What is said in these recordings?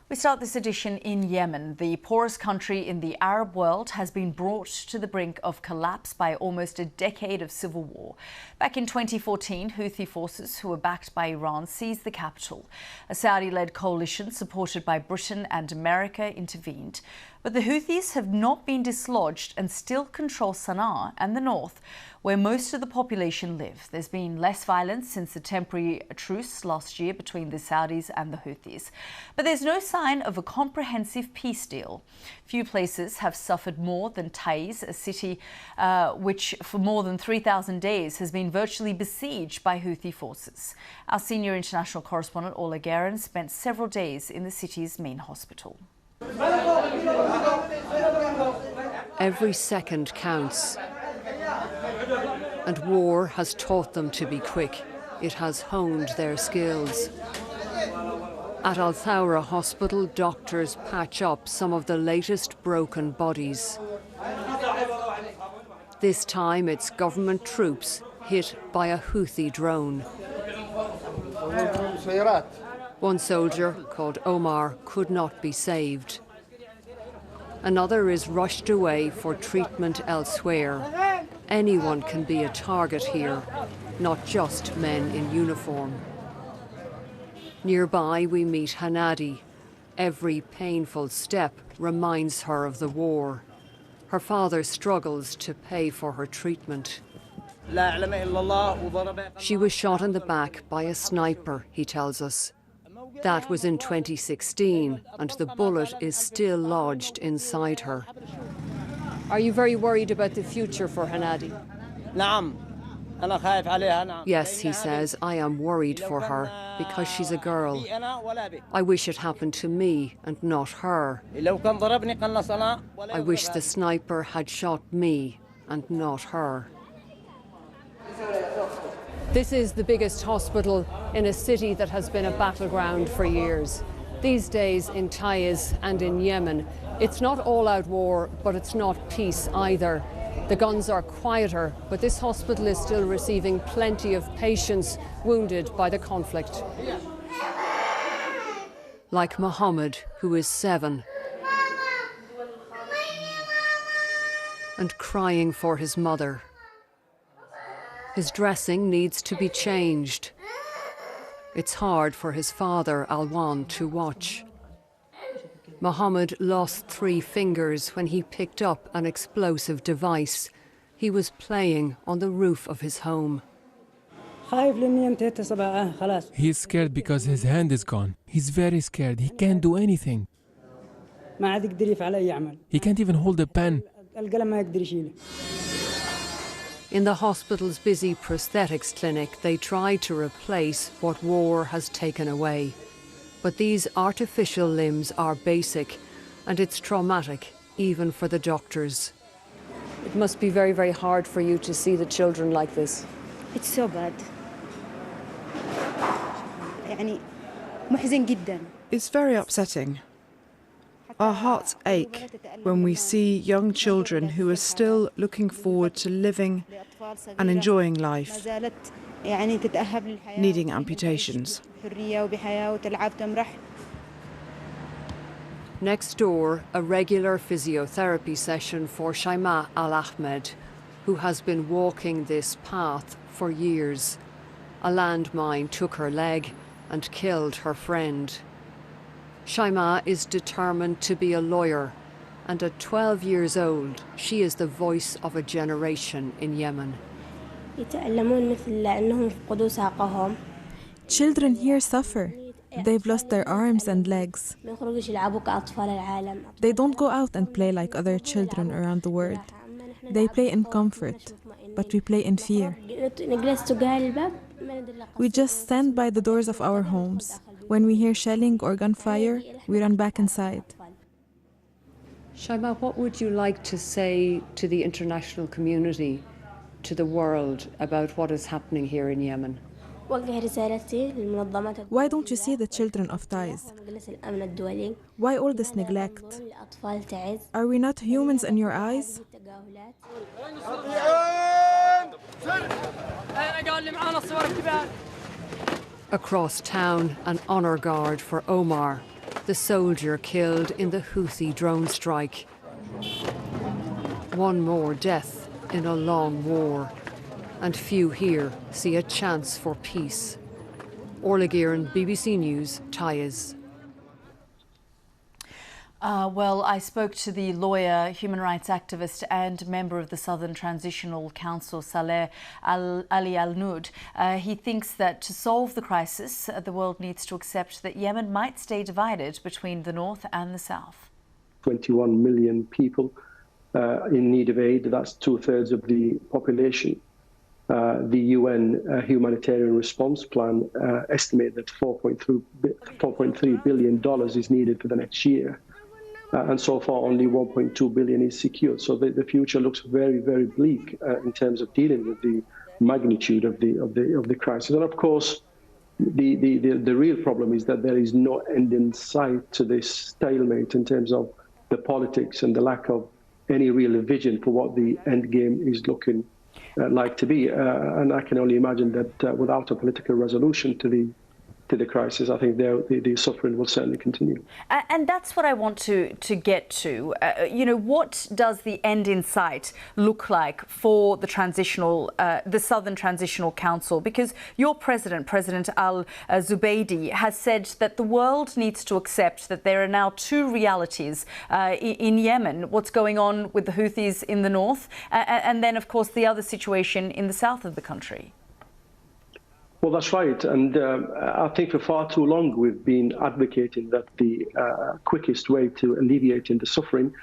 We start this edition in Yemen. The poorest country in the Arab world has been brought to the brink of collapse by almost a decade of civil war. Back in 2014, Houthi forces, who were backed by Iran, seized the capital. A Saudi-led coalition supported by Britain and America intervened. But the Houthis have not been dislodged and still control Sanaa and the north, where most of the population live. There's been less violence since the temporary truce last year between the Saudis and the Houthis. But there's no sign of a comprehensive peace deal. Few places have suffered more than Taiz, a city which for more than 3,000 days has been virtually besieged by Houthi forces. Our senior international correspondent, Ola Guerin, spent several days in the city's main hospital. Every second counts. And war has taught them to be quick. It has honed their skills. At Al Thawra Hospital, doctors patch up some of the latest broken bodies. This time it's government troops hit by a Houthi drone. One soldier, called Omar, could not be saved. Another is rushed away for treatment elsewhere. Anyone can be a target here, not just men in uniform. Nearby we meet Hanadi. Every painful step reminds her of the war. Her father struggles to pay for her treatment. She was shot in the back by a sniper, he tells us. That was in 2016, and the bullet is still lodged inside her. Are you very worried about the future for Hanadi? Yes, he says, I am worried for her because she's a girl. I wish it happened to me and not her. I wish the sniper had shot me and not her. This is the biggest hospital in a city that has been a battleground for years. These days in Taiz and in Yemen, it's not all-out war, but it's not peace either. The guns are quieter, but this hospital is still receiving plenty of patients wounded by the conflict. Like Mohammed, who is 7, and crying for his mother. His dressing needs to be changed. It's hard for his father, Alwan, to watch. Mohammed lost 3 fingers when he picked up an explosive device. He was playing on the roof of his home. He's scared because his hand is gone. He's very scared. He can't do anything. He can't even hold a pen. In the hospital's busy prosthetics clinic, they try to replace what war has taken away. But these artificial limbs are basic, and it's traumatic, even for the doctors. It must be very, very hard for you to see the children like this. It's so bad. It's very upsetting. Our hearts ache when we see young children who are still looking forward to living and enjoying life, needing amputations. Next door, a regular physiotherapy session for Shaima Al-Ahmed, who has been walking this path for years. A landmine took her leg and killed her friend. Shaima is determined to be a lawyer, and at 12 years old, she is the voice of a generation in Yemen. Children here suffer. They've lost their arms and legs. They don't go out and play like other children around the world. They play in comfort, but we play in fear. We just stand by the doors of our homes. When we hear shelling or gunfire, we run back inside. Shaima, what would you like to say to the international community, to the world, about what is happening here in Yemen? Why don't you see the children of Taiz? Why all this neglect? Are we not humans in your eyes? Across town, an honour guard for Omar. the soldier killed in the Houthi drone strike. One more death in a long war, and few here see a chance for peace. Orla Gearan, BBC News, Taiz. Well, I spoke to the lawyer, human rights activist and member of the Southern Transitional Council, Saleh Ali Al-Noud. He thinks that to solve the crisis, the world needs to accept that Yemen might stay divided between the north and the south. 21 million people in need of aid. That's 2/3 of the population. The UN humanitarian response plan estimates that $4.3 billion is needed for the next year. And so far only 1.2 billion is secured. So the future looks very, very bleak in terms of dealing with the magnitude of the crisis. And of course, the real problem is that there is no end in sight to this stalemate in terms of the politics and the lack of any real vision for what the end game is looking like to be. And I can only imagine that without a political resolution to the crisis, I think the suffering will certainly continue. And that's what I want to get to. What does the end in sight look like for the Southern Transitional Council? Because your President Al-Zubaydi, has said that the world needs to accept that there are now two realities in Yemen, what's going on with the Houthis in the north, and then, of course, the other situation in the south of the country. Well, that's right. And I think for far too long we've been advocating that the quickest way to alleviating the suffering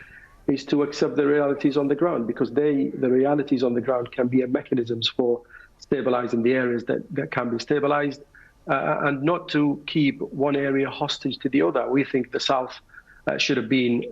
is to accept the realities on the ground, because the realities on the ground can be mechanisms for stabilizing the areas that can be stabilized, and not to keep one area hostage to the other. We think the south should have been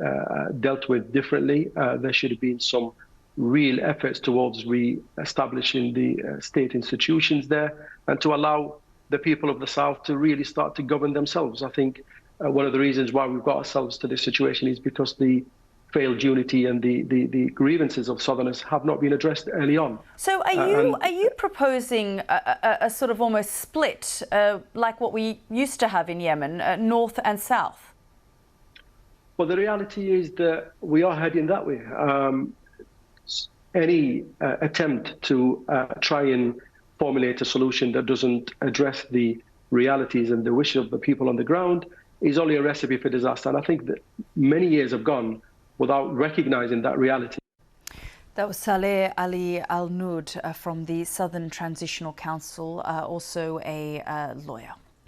dealt with differently. There should have been some real efforts towards re-establishing the state institutions there, and to allow the people of the south to really start to govern themselves. I think one of the reasons why we've got ourselves to this situation is because the failed unity and the grievances of southerners have not been addressed early on. So are you proposing a sort of almost split, like what we used to have in Yemen, north and south? Well, the reality is that we are heading that way. Any attempt to try and formulate a solution that doesn't address the realities and the wishes of the people on the ground is only a recipe for disaster. And I think that many years have gone without recognizing that reality. That was Saleh Ali Al-Noud from the Southern Transitional Council, also a lawyer.